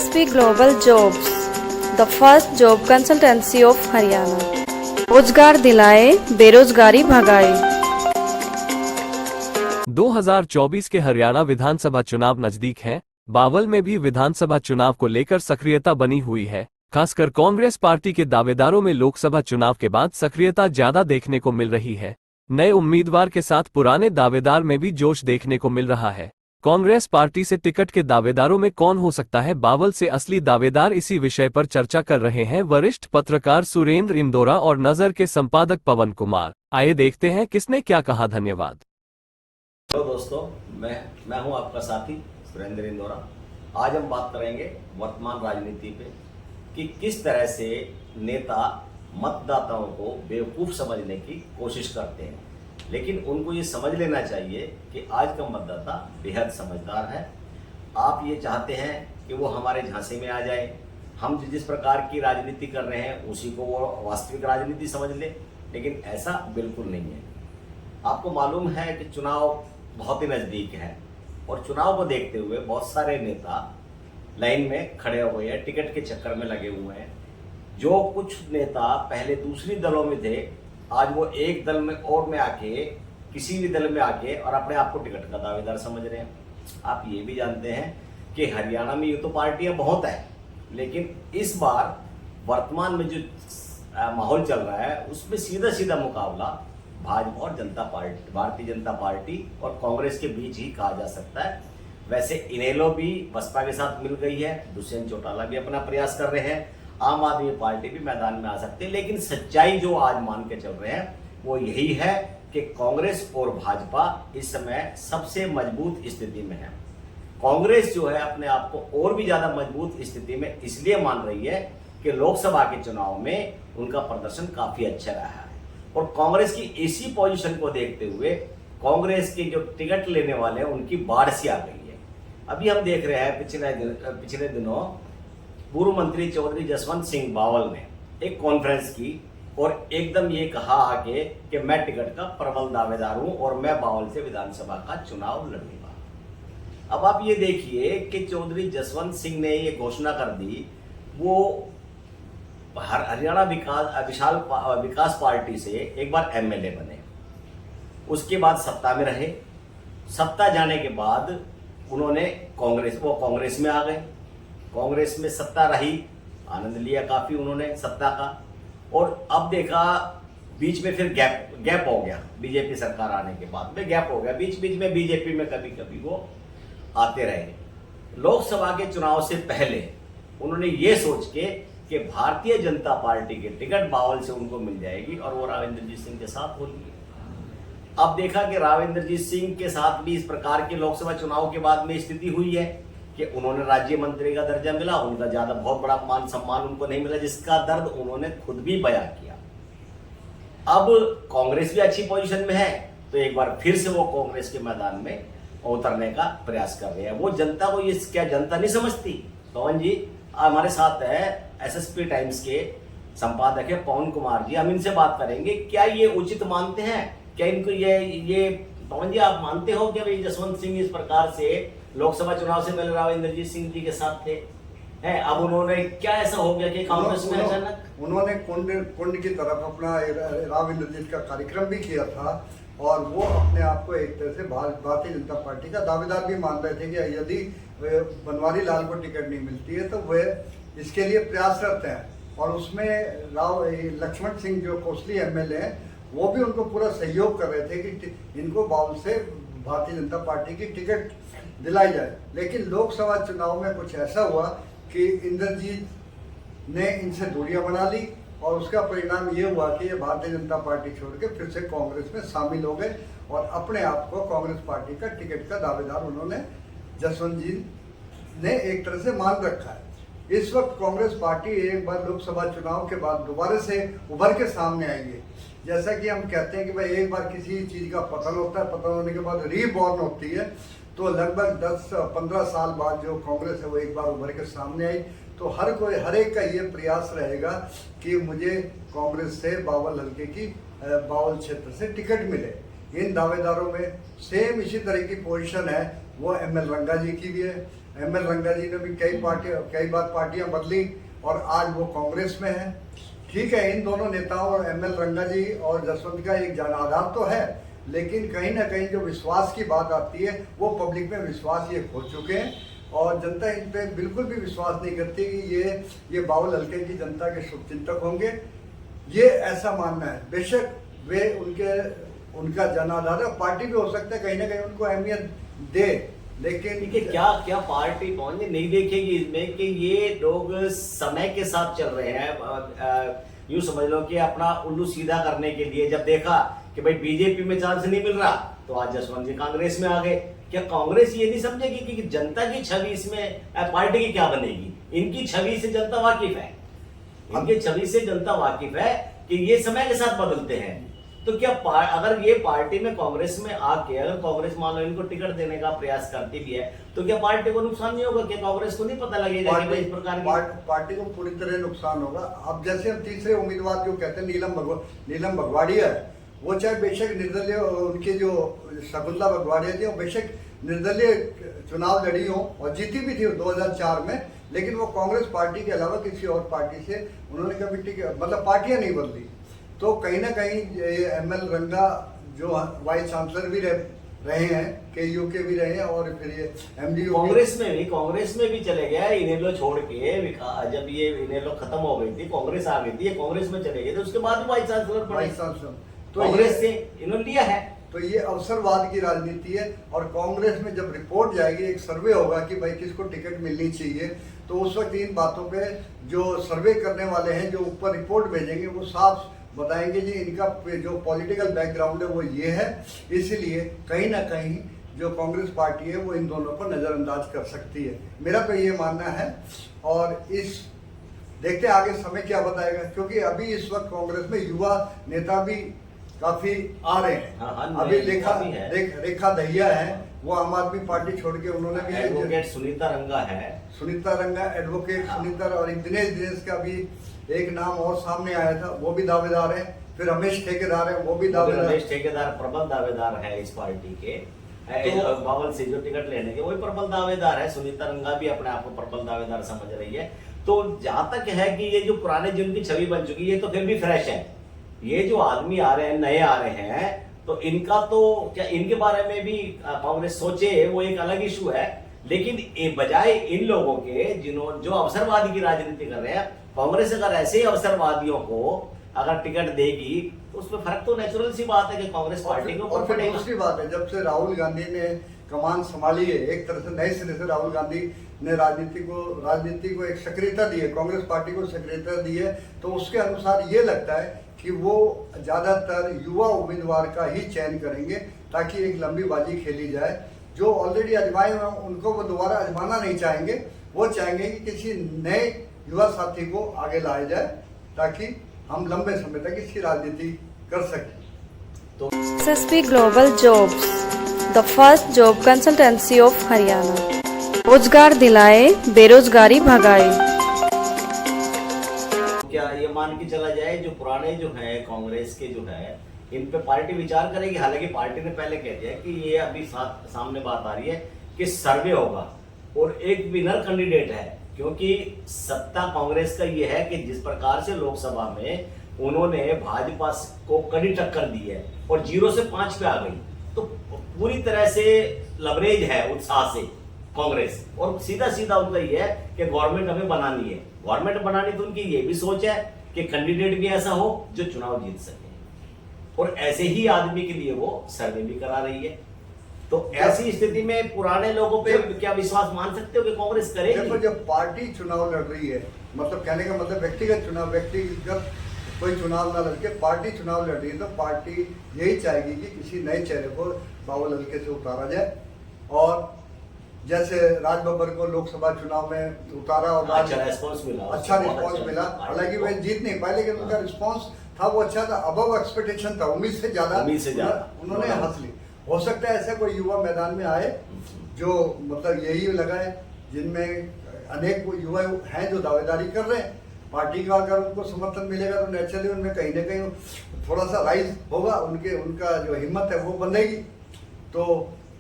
SSP Global Jobs, the first job consultancy of Haryana. रोजगार दिलाए, बेरोजगारी भगाए। 2024 के हरियाणा विधानसभा चुनाव नजदीक हैं। बावल में भी विधानसभा चुनाव को लेकर सक्रियता बनी हुई है। खासकर कांग्रेस पार्टी के दावेदारों में लोकसभा चुनाव के बाद सक्रियता ज्यादा देखने को मिल रही है। नए उम्मीदवार के साथ पुराने दावेदार में भी जोश देखने को मिल रहा है। कांग्रेस पार्टी से टिकट के दावेदारों में कौन हो सकता है बावल से असली दावेदार, इसी विषय पर चर्चा कर रहे हैं वरिष्ठ पत्रकार सुरेंद्र इंदौरा और नजर के संपादक पवन कुमार। आइए देखते हैं किसने क्या कहा। धन्यवाद। हेलो दोस्तों, मैं हूं आपका साथी सुरेंद्र इंदौरा। आज हम बात करेंगे वर्तमान राजनीति पे कि किस तरह से नेता मतदाताओं को बेवकूफ समझने की कोशिश करते हैं, लेकिन उनको ये समझ लेना चाहिए कि आज का मतदाता बेहद समझदार है। आप ये चाहते हैं कि वो हमारे झांसे में आ जाए, हम जिस प्रकार की राजनीति कर रहे हैं उसी को वो वास्तविक राजनीति समझ ले, लेकिन ऐसा बिल्कुल नहीं है। आपको मालूम है कि चुनाव बहुत ही नज़दीक है और चुनाव को देखते हुए बहुत सारे नेता लाइन में खड़े हुए हैं, टिकट के चक्कर में लगे हुए हैं। जो कुछ नेता पहले दूसरी दलों में थे, आज वो एक दल में और में आके, किसी भी दल में आके और अपने आप को टिकट का दावेदार समझ रहे हैं। आप ये भी जानते हैं कि हरियाणा में ये तो पार्टियां बहुत है, लेकिन इस बार वर्तमान में जो माहौल चल रहा है उसमें सीधा सीधा मुकाबला भाजपा और जनता पार्टी, भारतीय जनता पार्टी और कांग्रेस के बीच ही कहा जा सकता है। वैसे इनेलो भी बसपा के साथ मिल गई है, दुष्यंत चौटाला भी अपना प्रयास कर रहे हैं, आम आदमी पार्टी भी मैदान में आ सकती है। लेकिन सच्चाई जो आज मान के चल रहे हैं वो यही है कि कांग्रेस और भाजपा इस समय सबसे मजबूत स्थिति में है। कांग्रेस जो है अपने आप को और भी ज्यादा मजबूत स्थिति में इसलिए मान रही है कि लोकसभा के चुनाव में उनका प्रदर्शन काफी अच्छा रहा है और कांग्रेस की इसी पोजीशन को देखते हुए कांग्रेस के जो टिकट लेने वाले हैं उनकी बाढ़ सी आ गई है। अभी हम देख रहे हैं पिछले दिनों पूर्व मंत्री चौधरी जसवंत सिंह बावल ने एक कॉन्फ्रेंस की और एकदम ये कहा आगे कि मैं टिकट का प्रबल दावेदार हूं और मैं बावल से विधानसभा का चुनाव लड़ूंगा। अब आप ये देखिए कि चौधरी जसवंत सिंह ने ये घोषणा कर दी, वो हरियाणा विकास पार्टी से एक बार एमएलए बने, उसके बाद सत्ता में रहे, सत्ता जाने के बाद उन्होंने कांग्रेस में आ गए, कांग्रेस में सत्ता रही, आनंद लिया काफी उन्होंने सत्ता का, और अब देखा बीच में फिर गैप हो गया। बीजेपी सरकार आने के बाद में गैप हो गया, बीच बीच में बीजेपी में कभी कभी वो आते रहे। लोकसभा के चुनाव से पहले उन्होंने ये सोच के कि भारतीय जनता पार्टी के टिकट बावल से उनको मिल जाएगी और वो राविंद्रजीत सिंह के साथ होगी। अब देखा कि राविंद्रजीत सिंह के साथ भी इस प्रकार के लोकसभा चुनाव के बाद में स्थिति हुई है कि उन्होंने राज्य मंत्री का दर्जा मिला, उनका ज्यादा बहुत बड़ा मान सम्मान उनको नहीं मिला, जिसका दर्द उन्होंने खुद भी बयां किया। अब कांग्रेस भी अच्छी पोजीशन में है तो एक बार फिर से वो कांग्रेस के मैदान में उतरने का प्रयास कर रहे हैं। वो जनता को, ये क्या जनता नहीं समझती? पवन जी हमारे साथ है, एसएसपी टाइम्स के संपादक है पवन कुमार जी, हम इनसे बात करेंगे। क्या ये उचित मानते हैं? क्या इनको ये पवन जी आप मानते हो कि भाई जसवंत सिंह इस प्रकार से लोकसभा चुनाव से पहले राविंद्रजीत सिंह जी के साथ थे हैं, अब उन्होंने क्या ऐसा हो गया कि कांग्रेस में अचानक उन्होंने कुंड की तरफ अपना राविंद्रजीत का कार्यक्रम भी किया था और वो अपने आप को एक तरह से भारतीय जनता पार्टी का दावेदार भी मान रहे थे कि यदि बनवारी लाल को टिकट नहीं मिलती है तो वे इसके लिए प्रयासरत हैं। और उसमें लक्ष्मण सिंह जो कोसली एमएलए हैं वो भी उनको पूरा सहयोग कर रहे थे कि इनको बाउल से भारतीय जनता पार्टी की टिकट दिलाई जाए। लेकिन लोकसभा चुनाव में कुछ ऐसा हुआ कि इंद्रजीत ने इनसे दूरियां बना ली और उसका परिणाम ये हुआ कि ये भारतीय जनता पार्टी छोड़ के फिर से कांग्रेस में शामिल हो गए और अपने आप को कांग्रेस पार्टी का टिकट का दावेदार उन्होंने जसवंत जी ने एक तरह से मान रखा है। इस वक्त कांग्रेस पार्टी एक बार लोकसभा चुनाव के बाद दोबारा से उभर के सामने आएंगे। जैसा कि हम कहते हैं कि भाई एक बार किसी चीज का पतन होता है, पतन होने के बाद रीबॉर्न होती है, तो लगभग 10-15 साल बाद जो कांग्रेस है वो एक बार उभर के सामने आई। तो हर एक का ये प्रयास रहेगा कि मुझे कांग्रेस से बावल हल्के की बावल क्षेत्र से टिकट मिले। इन दावेदारों में सेम इसी तरह की पोजीशन है, वो एमएल रंगा जी की भी है, एमएल रंगा जी ने भी कई बार पार्टियां बदली और आज वो कांग्रेस में है। ठीक है, इन दोनों नेताओं एमएल रंगा जी और जसवंत का एक जान आधार तो है, लेकिन कहीं ना कहीं जो विश्वास की बात आती है वो पब्लिक में विश्वास ये खो चुके हैं और जनता इन पे बिल्कुल भी विश्वास नहीं करती कि ये बावल हल्के की जनता के शुभचिंतक होंगे। ये ऐसा मानना है। बेशक वे उनका जनाधार है, पार्टी भी हो सकता है कहीं ना कहीं उनको अहमियत दे, लेकिन देखिए क्या पार्टी पहुंच नहीं देखेगी इसमें कि ये लोग समय के साथ चल रहे हैं। यूं समझ लो कि अपना उल्लू सीधा करने के लिए जब देखा कि भाई बीजेपी में चांस नहीं मिल रहा तो आज जसवंत जी कांग्रेस में आ गए। क्या कांग्रेस ये नहीं समझेगी कि जनता की छवि इसमें पार्टी की क्या बनेगी? इनकी छवि से जनता वाकिफ है, इनकी छवि से जनता वाकिफ है कि ये समय के साथ बदलते हैं। तो क्या अगर ये पार्टी में कांग्रेस में आके अगर कांग्रेस मान लो इनको टिकट देने का प्रयास करती भी है तो क्या पार्टी को नुकसान नहीं होगा? क्या कांग्रेस को नहीं पता लगेगा कि इस प्रकार की पार्टी को पूरी तरह नुकसान होगा। अब जैसे हम तीसरे उम्मीदवार जो कहते हैं नीलम भगवाड़िया है, वो चाहे बेशक निर्दलीय, उनके जो शकुंतला भगवाड़िया थी वो बेशक निर्दलीय चुनाव लड़ी हो और जीती भी थी 2004 में, लेकिन वो कांग्रेस पार्टी के अलावा किसी और पार्टी से उन्होंने कभी टिकट मतलब पार्टियां नहीं बदली। तो कहीं ना कहीं एमएल रंगा जो वाइस चांसलर भी रहे हैं, केयू के भी रहे हैं और फिर ये एमडीयू कांग्रेस में भी चले गए। इनेलो छोड़ के जब ये इनेलो खत्म हो गई थी, कांग्रेस आ गई थी, ये कांग्रेस में चले गए थे, उसके बाद वाइस चांसलर तो कांग्रेस से इन्होंने लिया है। तो ये अवसरवाद की राजनीति है और कांग्रेस में जब रिपोर्ट जाएगी, एक सर्वे होगा कि भाई किसको टिकट मिलनी चाहिए, तो उस वक्त इन बातों पे जो सर्वे करने वाले हैं जो ऊपर रिपोर्ट भेजेंगे वो साफ बताएंगे जी इनका जो पॉलिटिकल बैकग्राउंड है वो ये है। इसलिए कहीं ना कहीं जो कांग्रेस पार्टी है वो इन दोनों पर नजरअंदाज कर सकती है, मेरा तो ये मानना है। और इस देखते आगे समय क्या बताएगा, क्योंकि अभी इस वक्त कांग्रेस में युवा नेता भी काफी आ रहे हैं। अभी रेखा दहिया है, वो आम आदमी पार्टी छोड़ के उन्होंने भी एडवोकेट सुनीता रंगा एडवोकेट सुनीता और दिनेश का भी एक नाम और सामने आया था, वो भी दावेदार है। फिर रमेश ठेकेदार है, वो भी दावेदार प्रबल दावेदार है इस पार्टी के। तो बावल से जो टिकट लेने के वही प्रबल दावेदार है। सुनीता रंगा भी अपने आप को प्रबल दावेदार समझ रही है। तो जहां तक है कि ये जो पुराने जिनकी छवि बन चुकी है तो फिर भी फ्रेश है। ये जो आदमी आ रहे हैं, नए आ रहे हैं, तो इनका तो क्या इनके बारे में भी कांग्रेस सोचे, वो एक अलग इशू है। लेकिन बजाय इन लोगों के जो अवसरवादी की राजनीति कर रहे हैं, कांग्रेस अगर ऐसे अवसरवादियों को अगर टिकट देगी तो उसमें फर्क तो नेचुरल सी बात है कि कांग्रेस पार्टी को। और फिर दूसरी बात है, जब से राहुल गांधी ने कमान संभाली है, एक तरह से नए सिरे से राहुल गांधी ने राजनीति को एक सक्रियता दी है, कांग्रेस पार्टी को सक्रियता दी है, तो उसके अनुसार ये लगता है कि वो ज्यादातर युवा उम्मीदवार का ही चयन करेंगे ताकि एक लंबी बाजी खेली जाए। जो ऑलरेडी आजमाए हुए उनको वो दोबारा आजमाना नहीं चाहेंगे, वो चाहेंगे कि किसी नए युवा साथी को आगे लाया जाए ताकि हम लंबे समय तक इसकी राजनीति कर सकें। तो SSB global jobs, the first job consultancy of Haryana, रोजगार दिलाए, बेरोजगारी भगाए। क्या ये मान के चला जाए जो पुराने जो है कांग्रेस के जो है इन पे पार्टी विचार करेगी? हालांकि पार्टी ने पहले कह दिया कि ये अभी सामने बात आ रही है कि सर्वे होगा और एक विनर कैंडिडेट है, क्योंकि सत्ता कांग्रेस का ये है कि जिस प्रकार से लोकसभा में उन्होंने भाजपा को कड़ी टक्कर दी है और 0 से 5 पे आ गई, तो पूरी तरह से लवरेज है उत्साह से कांग्रेस। और सीधा उनका ये है कि गवर्नमेंट हमें बनानी है। गवर्नमेंट बनानी तो उनकी ये भी सोच है कि कैंडिडेट भी ऐसा हो जो चुनाव जीत सके, और ऐसे ही आदमी के लिए वो सर्वे भी करा रही है। तो ऐसी स्थिति में पुराने लोगों पे क्या विश्वास मान सकते हो कि कांग्रेस करेगी? देखो, जब पार्टी चुनाव लड़ रही है, मतलब कहने का मतलब व्यक्तिगत कोई चुनाव ना लड़के पार्टी चुनाव लड़ रही है, तो पार्टी यही चाहेगी कि किसी नए चेहरे को बावल हल्के से उतारा जाए। और जैसे राज बब्बर को लोकसभा चुनाव में उतारा और अच्छा रिस्पॉन्स मिला। हालांकि वे जीत नहीं पाए, लेकिन उनका रिस्पॉन्स था वो अच्छा था, अबव एक्सपेक्टेशन था, उम्मीद से ज्यादा उन्होंने हासिल की। हो सकता है ऐसा कोई युवा मैदान में आए जो मतलब यही लगाए, जिनमें अनेक युवा हैं जो दावेदारी कर रहे हैं। पार्टी का अगर उनको समर्थन मिलेगा तो नेचुरली उनमें कहीं ना कहीं थोड़ा सा राइज होगा, उनका जो हिम्मत है वो बनेगी। तो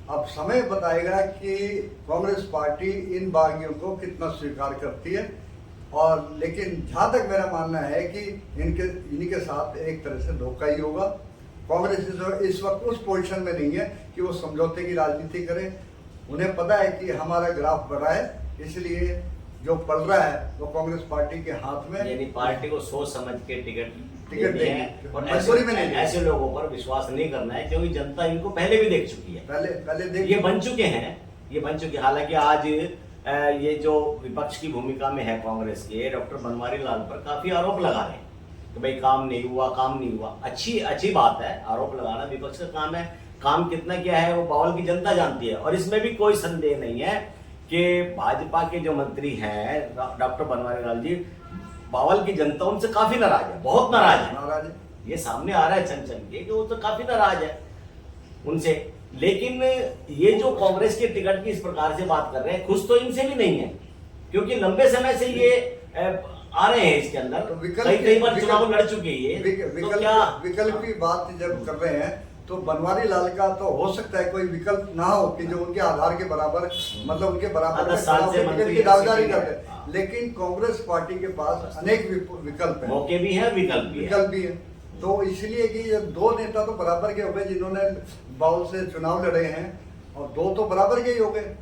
अब समय बताएगा कि कांग्रेस पार्टी इन बागियों को कितना स्वीकार करती है। और लेकिन जहाँ तक मेरा मानना है कि इनके साथ एक तरह से धोखा ही होगा। कांग्रेस इस वक्त उस पोजीशन में नहीं है कि वो समझौते की राजनीति करे। उन्हें पता है कि हमारा ग्राफ बढ़ा है, इसलिए जो पड़ रहा है वो कांग्रेस पार्टी के हाथ में, यानी पार्टी को सोच समझ के टिकट देनी है है और मजबूरी में नहीं। ऐसे लोगों पर विश्वास नहीं करना है, क्योंकि जनता इनको पहले भी देख चुकी है। पहले देख ये बन चुके हैं। हालांकि आज ये जो विपक्ष की भूमिका में है कांग्रेस के, डॉक्टर बनवारी लाल पर काफी आरोप लगा रहे हैं कि भाई काम नहीं हुआ। अच्छी बात है, आरोप लगाना विपक्ष का काम है। काम कितना किया है वो बावल की जनता जानती है। और इसमें भी कोई संदेह नहीं है कि भाजपा के जो मंत्री हैं डॉक्टर बनवारी लाल जी, बावल की जनता उनसे काफी नाराज है, बहुत नाराज है। ये सामने आ रहा है छन के कि वो तो काफी नाराज है उनसे। लेकिन ये जो कांग्रेस के टिकट की इस प्रकार से बात कर रहे हैं, खुश तो इनसे भी नहीं है, क्योंकि लंबे समय से ये आ रहे हैं इसके अंदर, तो कई बार चुनाव लड़ चुके हैं। विकल्प की बात जब कर रहे हैं तो बनवारी लाल का तो हो सकता है कोई विकल्प ना हो कि जो उनके आधार के बराबर, मतलब उनके बराबर की दावेदारी करते हैं। लेकिन कांग्रेस पार्टी के पास अनेक विकल्प हैं, मौके भी है, विकल्प भी है। तो इसलिए कि ये दो नेता तो बराबर के हो गए जिन्होंने बाउल से चुनाव लड़े हैं, और दो तो बराबर के ही हो गए।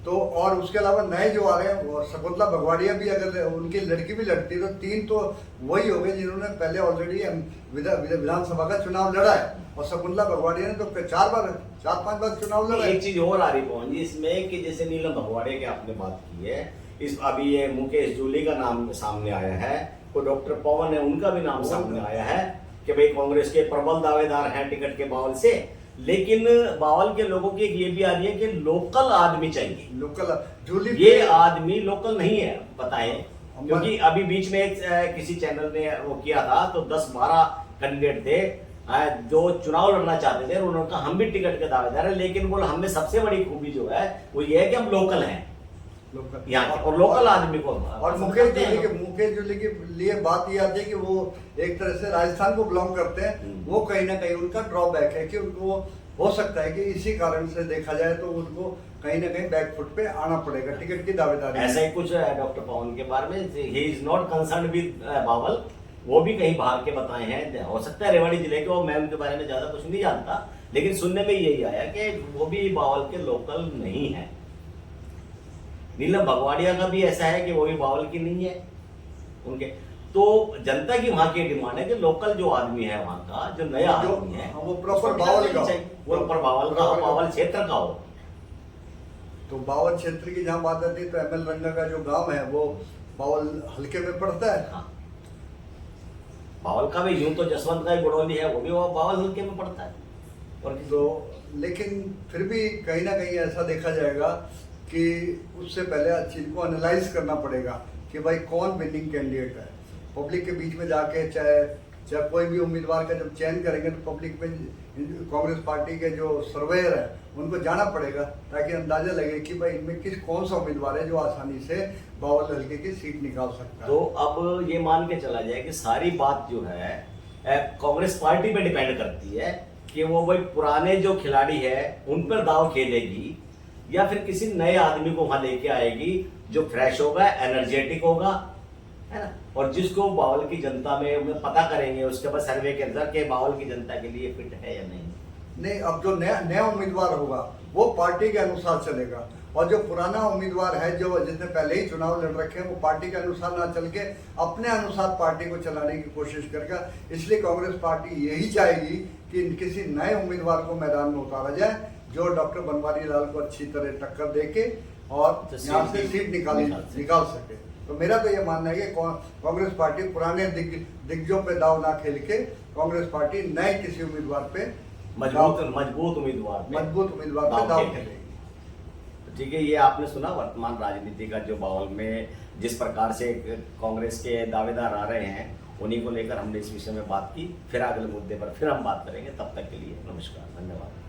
तो और उसके अलावा नए जो आ रहे हैं, वो शकुंतला भगवाड़िया भी अगर उनकी लड़की भी लड़ती तो तीन तो वही हो गए जिन्होंने पहले ऑलरेडी विधानसभा का चुनाव लड़ा है। और शकुंतला भगवाड़िया ने तो 4-5 बार चुनाव लड़ा। एक चीज और आ रही पवन जी इसमें कि जैसे नीलम भगवाड़िया की आपने बात की है, इस अभी ये मुकेश जूली का नाम सामने आया है, तो डॉक्टर पवन है उनका भी नाम सामने आया है कि भाई कांग्रेस के प्रबल दावेदार हैं टिकट के बावल से। लेकिन बावल के लोगों की ये भी आ रही है कि लोकल आदमी चाहिए। लोकल जूली ये आदमी लोकल नहीं है, बताएं, क्योंकि अभी बीच में किसी चैनल ने वो किया था तो 10-12 कैंडिडेट थे जो चुनाव लड़ना चाहते थे, उन्होंने कहा हम भी टिकट के दावेदार हैं, लेकिन बोला हमें सबसे बड़ी खूबी जो है वो ये है कि हम लोकल हैं यहाँ, और लोकल आदमी को। और मुकेश जूली के लिए बात ये आती है कि वो एक तरह से राजस्थान को बिलोंग करते हैं। वो कहीं ना कहीं उनका ड्रॉबैक है कि उनको हो सकता है कि इसी कारण से देखा जाए तो उनको कहीं ना कहीं बैकफुट पे आना पड़ेगा टिकट की दावेदारी। ऐसा ही कुछ डॉक्टर पवन के बारे में, he is not concern with बावल, वो भी कहीं बाहर के बताए हैं, हो सकता है रेवाड़ी जिले के, मैं उनके बारे में ज्यादा कुछ नहीं जानता, लेकिन सुनने में यही आया कि वो भी बावल के लोकल नहीं है। नीलम भगवाड़िया का भी ऐसा है कि वो भी बावल की नहीं है उनके। तो जनता की वहां की डिमांड है कि लोकल जो आदमी है वहां का, जो नया आदमी है वो प्रॉपर बावल का, वो प्रॉपर बावल का, बावल क्षेत्र का हो। तो बावल क्षेत्र की जहाँ बात आती है तो ML रंगा का जो गांव है वो बावल हल्के में पड़ता है। हाँ। बावल का भी यूं तो जसवंत का गुड़ौली है, वो भी बावल हल्के में पड़ता है। और तो लेकिन फिर भी कहीं ना कहीं ऐसा देखा जाएगा कि उससे पहले चीज को एनालाइज करना पड़ेगा कि भाई कौन विनिंग कैंडिडेट है। पब्लिक के बीच में जाके चाहे कोई भी उम्मीदवार का जब चयन करेंगे तो पब्लिक में कांग्रेस पार्टी के जो सर्वेयर है उनको जाना पड़ेगा, ताकि अंदाजा लगे कि भाई इनमें कौन सा उम्मीदवार है जो आसानी से बावल हल्के की सीट निकाल सकता है। तो अब ये मान के चला जाए कि सारी बात जो है कांग्रेस पार्टी पे डिपेंड करती है कि वो भाई पुराने जो खिलाड़ी है उन पर दाव खेलेगी या फिर किसी नए आदमी को वहां लेके आएगी जो फ्रेश होगा, एनर्जेटिक होगा, है ना, और जिसको बावल की जनता में पता करेंगे उसके बाद सर्वे के अंदर के बावल की जनता के लिए फिट है या नहीं। अब जो नया उम्मीदवार होगा वो पार्टी के अनुसार चलेगा, और जो पुराना उम्मीदवार है जो जिसने पहले ही चुनाव लड़ रखे हैं वो पार्टी के अनुसार ना चल के अपने अनुसार पार्टी को चलाने की कोशिश करेगा। इसलिए कांग्रेस पार्टी यही चाहेगी कि किसी नए उम्मीदवार को मैदान में उतारा जाए जो डॉक्टर बनवारी लाल को अच्छी तरह टक्कर देके और यहाँ से सीट निकाल सके। तो मेरा तो ये मानना है कि कांग्रेस पार्टी पुराने दिग्गजों पे दाव ना खेल के कांग्रेस पार्टी नए किसी उम्मीदवार पे मजबूत उम्मीदवार पे दाव खेलेगी। ठीक है, ये आपने सुना वर्तमान राजनीति का जो बावल में जिस प्रकार से कांग्रेस के दावेदार आ रहे हैं, उन्हीं को लेकर हमने इस विषय में बात की। फिर अगले मुद्दे पर फिर हम बात करेंगे। तब तक के लिए नमस्कार, धन्यवाद।